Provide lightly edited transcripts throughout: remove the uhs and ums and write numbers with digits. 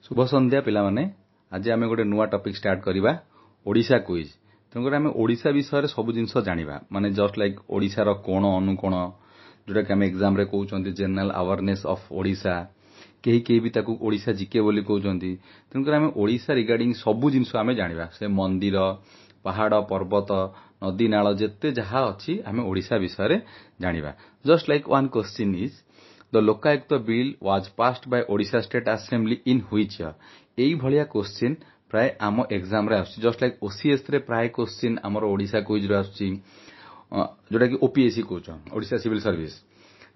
शुभ संध्या पिला माने आज आम गोटे नुआ टॉपिक स्टार्ट करवा ओडिशा क्विज। तेणुक आम ओडिशा विषय सब जिनस जाना माने जस्ट लाइक ओडिशार कोण अनुकोण जोटा कि आम एग्जाम रे कहते जनरल अवेयरनेस ऑफ ओडिशा कहीं कहीं भी ताकू ओडिशा जीके बोली कहते। तेणुक आम ओडिशा रिगार्डिंग सब जिनस आम जाना से मंदिर पहाड़ पर्वत नदी नाल जिते जहाँ अच्छी आम ओडिशा विषय जाना। Just like one question is the Lokayukta bill was passed by Odisha state assembly in which year. यही भाया क्वेश्चन प्राय आम एग्जाम रे आसुची। जस्ट लाइक ओसीएस रे प्राय क्वेश्चन आमर ओडिशा क्विज रे आसुची जोटा कि ओपीएससी कहूँ ओडिशा सिविल सर्विस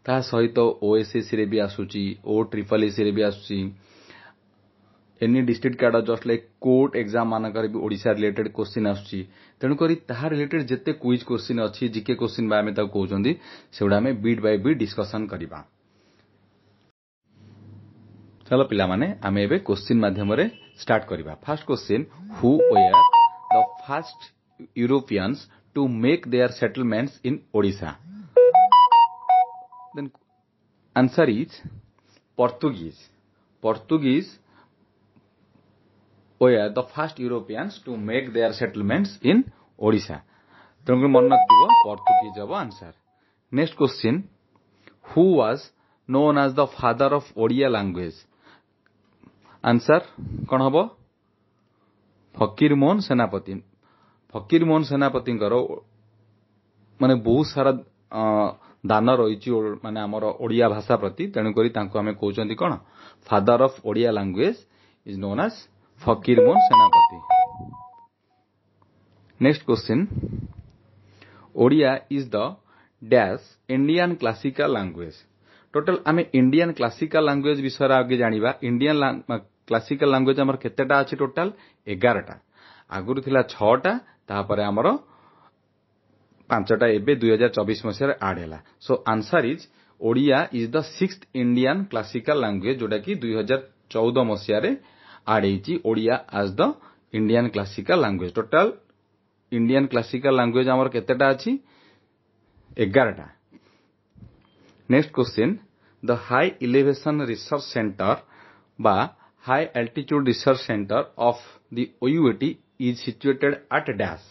ता सहित ओएसएससी रे भी आसुची ओ ट्रिपल एसी रे भी आसुची any district card just like court exam मानकर भी ओडिशा रिलेटेड क्वेश्चन आसुची। तेणुकर ताहा रिलेटेड जिते क्विज क्वेश्चन अच्छी जीके क्वेश्चन बा आमे ताको कहउचंदी सेउडा आमे बीट बाय बीट डिस्कशन करिबा। चलो पिला माने आमे एबे क्वेश्चन माध्यम रे स्टार्ट करिबा। First question who were the first Europeans to make their settlements in Odisha. Then answer is Portuguese were the first Europeans to make their settlements in Odisha. तेणुकर मन रखिबो Portuguese अब answer. Next question who was known as the father of Odia language. Answer कौन हम फकीर मोहन सेनापति। फकीर मोहन सेनापति माने बहुत सारा दान रही माने आमर ओडिया भाषा प्रति। तेणुक आम कहते कौन father of Odia language is known as Fakir Mohan Senapati. Next question Odia is the dash Indian classical language. Total आम इंडियन क्लासिकल लैंग्वेज विषय आगे जानिबा। इंडियन क्लासिकल लैंग्वेज आमर केतेटा अछि टोटल 11टा। आगुरु थिला 6टा तापर आमर 5टा एबे 2024 मसिया ऐड हैला। So answer is Odia is the 6th Indian classical language जोटा कि 2014 मसिया रे ऐड हेची Odia as the Indian classical language. Total Indian classical language आमर केतेटा अछि 11टा। Next question the high elevation research centre बा high altitude research centre of the OUAT is situated at dash.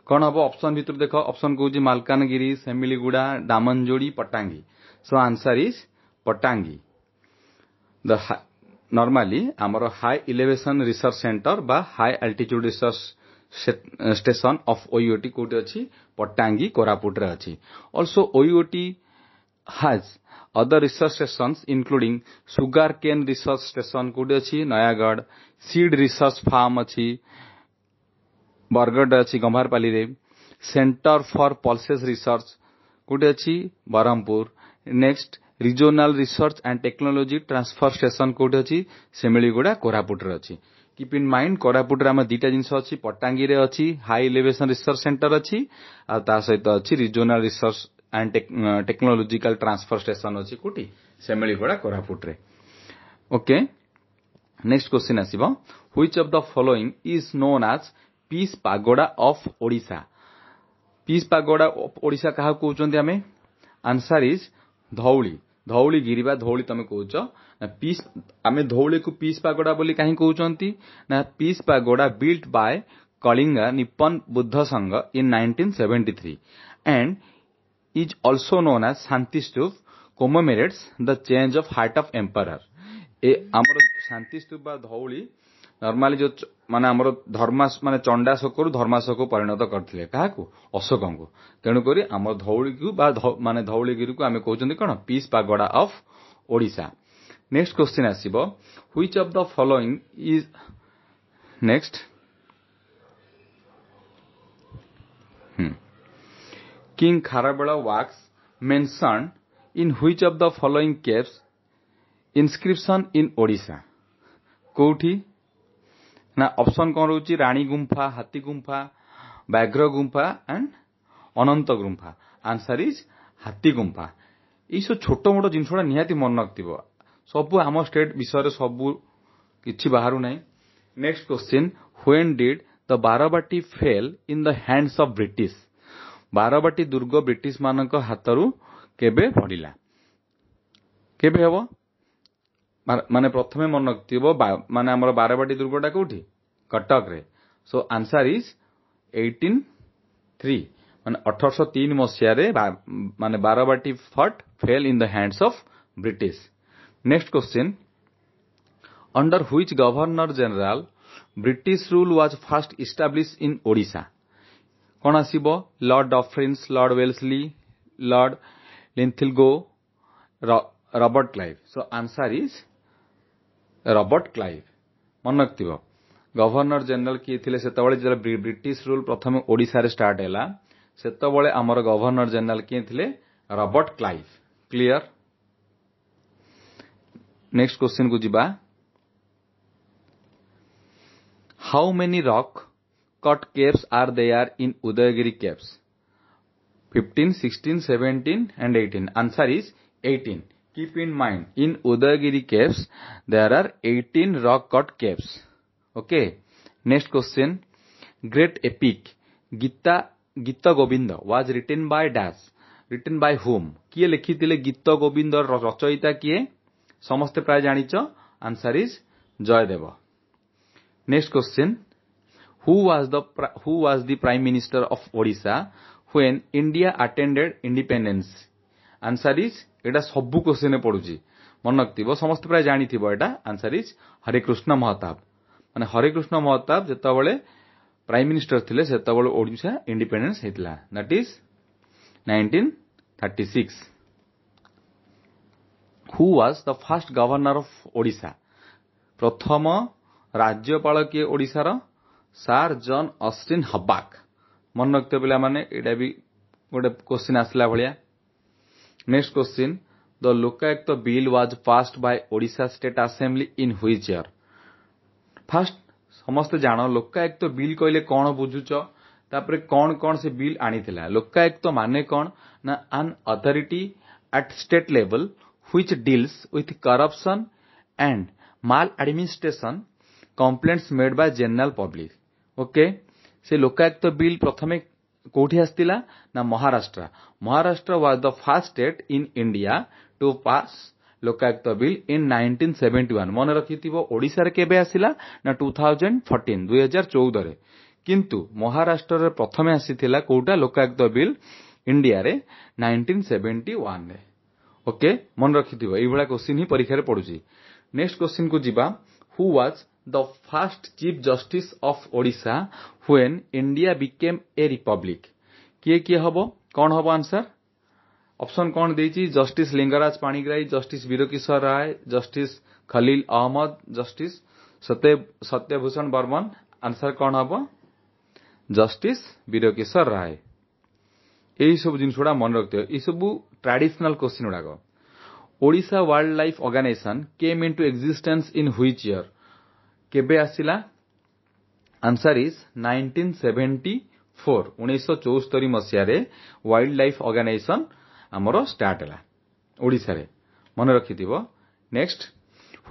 कौन हम ऑप्शन भितर देख ऑप्शन कहूँ Malkangiri Semiliguda Damanjodi Patangi. So answer is Patangi. The normally आमर हाई एलिवेशन रिसर्च सेंटर बा high altitude research station of OUAT कोठी अछि पटांगी कोरापुट रे अछि। Also OUAT has other research stations including sugar cane research station कोठी अछि नयागढ़ सीड रिसर्च फार्म अछि बरगढ़ अछि गंभारपाली रे सेंटर फॉर पल्सेस रिसर्च कोठी अछि Berhampur. Next regional research and technology transfer station कोठी अछि सेमिलीगुड़ा कोरापुट रे अछि। कीप इन माइंड कोरापुट रे हम दीटा जिंस अछि पटांगी रे अछि हाई एलिवेशन रिसर्च सेंटर अछि आ ता सहित अछि regional research and technological transfer station अच्छी कोटी सेमिलीगुड़ा कोरापुट रे। ओके नेक्स्ट क्वेश्चन आसीबो which of the following is known as peace pagoda of Odisha. Peace pagoda of Odisha कहा कहउचंदी आमे। Answer is Dhauli. धौली गिरिबा धौली तमे कहउच पीस आमे धौली को पीस पागोडा बोली काहे कहउचंती ना peace pagoda built by Kalinga Nippon Buddha Sangha in 1973 and is also known as Shanti Stup commemorates the change of heart of emperor। ए हमर शांति स्तूप बा धौली नॉर्मली जो माने हमर धर्मास माने चंडाशोक रु धर्माशोक परिणत करथिले काहाकू अशोकंकु। तेणु करी हमर धौली को बा माने धौलीगिरी को आमे कहउचंदी कोन peace pagoda of Odisha. Next question आसीबो which of the following is next King Kharavela works mentioned in which of the following caves inscription in Odisha। कोठी ना ऑप्शन कौन रोची रानी गुंफा हाथी गुंफा व्याघ्र गुंफा एंड अनंत गुंफा। आंसर इज हाथी गुंफा। ये सब छोट मोट जिनसोड़ा निहाती मन रखिबो सब आम स्टेट विषय सब किछि बाहरु नै। Next question when did the Barabati fell in the hands of British. Barabati दुर्ग ब्रिटिश मानक हाथरू केबे पड़िला केबे हबो ମାନେ ପ୍ରଥମେ ମନେ ରଖିଥିବ ମାନେ ଆମର ବାରବାଟୀ ଦୁର୍ଗଟା କୋଉଠି କଟକରେ ସୋ ଆନ୍ସର ଇଜ 1803 ମାନେ 1803 ମସିହାରେ ମାନେ Barabati fort fail in the hands of British next question under which governor general British rule was first established in Odisha कौन आसीबो lord Dufferin's lord Wellesley lord Linlithgow Robert Clive so answer is Robert Clive मन रखिथिबो governor general किए थिले सेतबळे जे British rule प्रथम ओडिसा रे start हैला सेतबळे हमर गवर्नर जनरल किए थिले Robert Clive clear next question को जिबा How many rock cut caves are there in Udayagiri caves? 15, 16, 17 and 18. Answer is 18. Keep in mind, in Udayagiri caves, there are 18 rock cut caves. Okay. Next question. Great epic, Gita Govinda was written by Dash. Written by whom? किए लिखिथिले गीत गोविंद रचयिता किए? समस्ते प्राय जानिଛ. Answer is Jaydev. Next question. Who was the Prime Minister of Odisha when India attended independence? Answer is एटा सबु question पडुची मन रखिथिबो समस्त प्राय जानिथिबो एटा. Answer is हरिकृष्ण महताब माने हरिकृष्ण महताब जेतबळे प्राइम मिनिस्टर थिले सेतबळे ओडिशा इंडिपेंडेंस हेतला that is 1936. Who was the first governor of Odisha? प्रथम राज्यपाल किए ओडिशार सार जॉन ऑस्टिन हबाक मन रखते पिला माने एटा भी गोटे क्वेश्चन आसला भलिया. Next question the Lokayukta bill was passed by Odisha state assembly in which year? First समस्त जान लोकायुक्त बिल कहले कोन बुझुछ तापरे कोन कोन से बिल आनीथिला. लोकायुक्त माने कोन ना an authority at state level which deals with corruption and maladministration complaints made by general public. Okay से Lokayukta bill प्रथमे कोठी आस्तिला ना Maharashtra was the first state in India to pass Lokayukta bill in 1971. मन रखिथिबो ओडिसा रे केबे आसिला ना 2014 2014 रे किंतु महाराष्ट्र रे प्रथमे आसीथिला कोटा लोकायुक्त बिल इंडिया रे 1971 रे. ओके मन रखिथिबो एई भला क्वेश्चन ही परीक्षा रे पडुची. नेक्स्ट क्वेश्चन को जिबा who was the first chief justice of Odisha when India became a republic? किए हबो कौन हबो आंसर ऑप्शन कौन देइची justice Lingaraj Panigrahi justice Birkishore Ray justice Khalil Ahmad justice Satyabhushan Barman. Answer कौन हबो जस्टिस वीरकिशोर राय. एई सब जिनसुडा मन रखते ए सब ट्रेडिशनल क्वेश्चन उडाको. Odisha wildlife organisation came into existence in which year? केबे आसिला? आंसर इज 1974 1974 मसिया रे वाइल्ड लाइफ ऑर्गेनाइजेशन हमरो स्टार्ट हला ओडिशा रे मन रखिथिबो. Next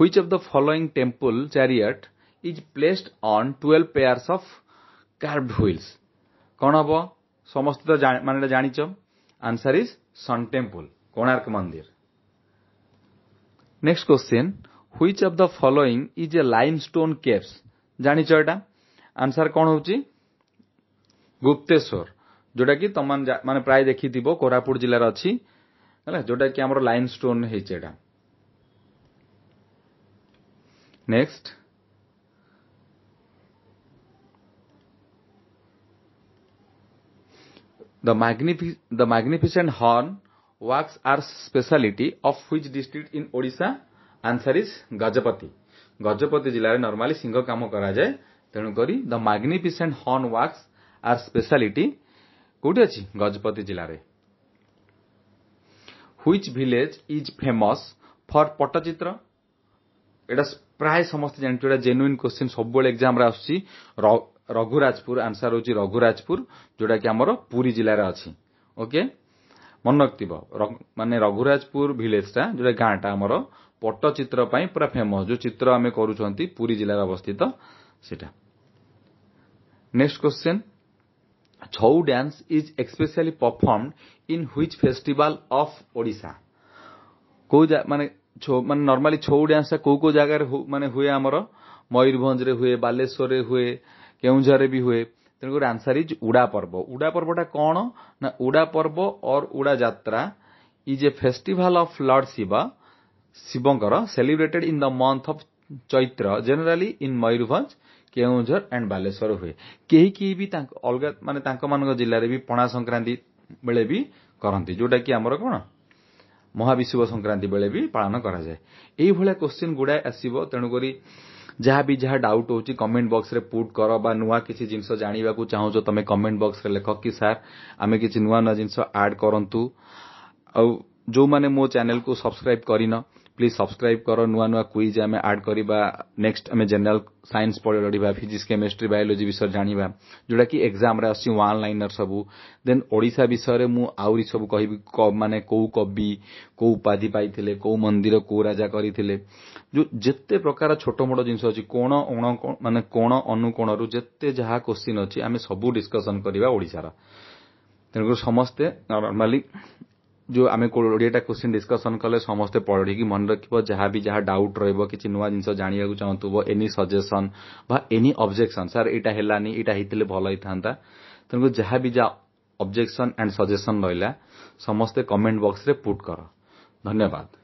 which of the following temple chariot is placed on 12 pairs of carved wheels? कोन हबो समस्त तो माने जानिचो. Answer is sun temple Konark मंदिर. Next question which of the following is A limestone caves? जानिचो एटा. आंसर कोन होची गुप्तेश्वर जोटा कि तमन माने प्राय देखिथिबो कोरापुट जिल्ला रे अछि हला जोटा कि हमर लाइमस्टोन हेचे एटा. Next the magnificent horn works are speciality of which district in Odisha? Answer is Gajapati. Gajapati जिल्ला रे नॉर्मली सिंह काम करा जाय तेनु करी the magnificent horn works are speciality कोठी अछि गजपति जिल्ला रे. Which village is famous for Pattachitra? एटा प्राय समस्त जानछु एटा जेन्युइन क्वेश्चन सब बेले एग्जाम रे आछि. रघुराजपुर आंसर होची रघुराजपुर जोटा कि हमरो पुरी जिल्ला रे अछि. ओके मन रखिथिबो माने रघुराजपुर विलेज टा जोटा गांटा हमरो पट्टचित्र पई पूरा फेमस जो चित्र आमे करूछंती पुरी जिल्ला रे अवस्थित सेटा. नेक्स्ट क्वेश्चन छौ dance is especially performed in which festival of Odisha? को माने ମାନେ ନର୍ମାଲି ଛଉ ଡ୍ୟାନ୍ସ କୋଉ ଜାଗାରେ ମାନେ ହୁଏ ଆମର ମୟୂରଭଞ୍ଜରେ ହୁଏ, ବାଲେଶ୍ୱରରେ ହୁଏ, କେଉଁଝରରେ ବି ହୁଏ। ତେଣୁକରି ଆନ୍ସର ଇଜ ଉଡା ପର୍ବ। ଉଡା ପର୍ବଟା କଣ ନା ଉଡା ପର୍ବ or Uda Yatra is a festival of lord Shiva, ଶିବଙ୍କର celebrated in the month of Chaitra generally in Mayurbhanj, Keonjhar and Baleswar ହୁଏ। କେହି ବି ଅଲଗା ମାନେ ତାଙ୍କ ମାନଙ୍କ ଜିଲ୍ଲାରେ ବି ପଣା ସଂକ୍ରାନ୍ତି ବେଳେ ବି କରନ୍ତି, ଯୋଉଟା କି ଆମର କଣ ମହାବିଷୁବ ସଂକ୍ରାନ୍ତି ବେଳେ ବି ପାଳନ କରାଯାଏ। ଏଇଭଳିଆ କୋଶ୍ଚିନ୍ ଗୁଡାଏ ଆସିବ। ତେଣୁକରି ଯାହା ଡାଉଟ୍ ହଉଛି କମେଣ୍ଟ ବକ୍ସରେ ପୁଟ୍ କର, ବା ନୂଆ କିଛି ଜିନିଷ ଜାଣିବାକୁ ଚାହୁଁଛ ତମେ କମେଣ୍ଟ ବକ୍ସରେ ଲେଖ କି ସାର୍ ଆମେ କିଛି ନୂଆ ଜିନିଷ ଆଡ୍ କରନ୍ତୁ। ଆଉ ଯୋଉମାନେ ମୋ ଚ୍ୟାନେଲକୁ ସବସ୍କ୍ରାଇବ କରିନ ପ୍ଲିଜ ସବସ୍କ୍ରାଇବ କର। ନୂଆ କୁଇଜ ଆମେ ଆଡ୍ କରିବା। ନେକ୍ସଟ ଆମେ ଜେନେରାଲ ସାଇନ୍ସ ପଢିବା, ଫିଜିକ୍ସ, କେମିଷ୍ଟ୍ରି, ବାୟୋଲୋଜି ବିଷୟରେ ଜାଣିବା, ଯୋଉଟା କି ଏକ୍ସାମରେ ଆସୁଛି ୱାନ୍ ଲାଇନର ସବୁ। ଦେନ୍ ଓଡିଶା ବିଷୟରେ ମୁଁ ଆହୁରି ସବୁ କହିବି, ମାନେ କୋଉ କବି କୋଉ ଉପାଧି ପାଇଥିଲେ, କୋଉ ମନ୍ଦିର କୋଉ ରାଜା କରିଥିଲେ, ଯୋଉ ଯେତେ ପ୍ରକାର ଛୋଟ ମୋଟ ଜିନିଷ ଅଛି, ମାନେ କୋଣ ଅନୁକୋଣରୁ ଯେତେ ଯାହା କୋଶ୍ଚିନ୍ ଅଛି ଆମେ ସବୁ ଡିସ୍କସନ କରିବା ଓଡିଶାର। ତେଣୁକରି ସମସ୍ତେ ନର୍ମାଲି ଯୋଉ ଆମେ 20ଟା କୋଶ୍ଚିନ୍ ଡିସ୍କସନ କଲେ ସମସ୍ତେ ପଢିକି ମନେ ରଖିବ। ଯାହା ଡାଉଟ୍ ରହିବ, କିଛି ନୂଆ ଜିନିଷ ଜାଣିବାକୁ ଚାହୁଁଥିବ, ଏନି ସଜେସନ ବା ଏନି ଅବଜେକ୍ସନ, ସାର୍ ଏଇଟା ହେଲାନି, ଏଇଟା ହେଇଥିଲେ ଭଲ ହେଇଥାନ୍ତା, ତେଣୁକରି ଯାହା ଅବଜେକ୍ସନ ଆଣ୍ଡ ସଜେସନ ରହିଲା ସମସ୍ତେ କମେଣ୍ଟ ବକ୍ସରେ ପୁଟ୍ କର। ଧନ୍ୟବାଦ।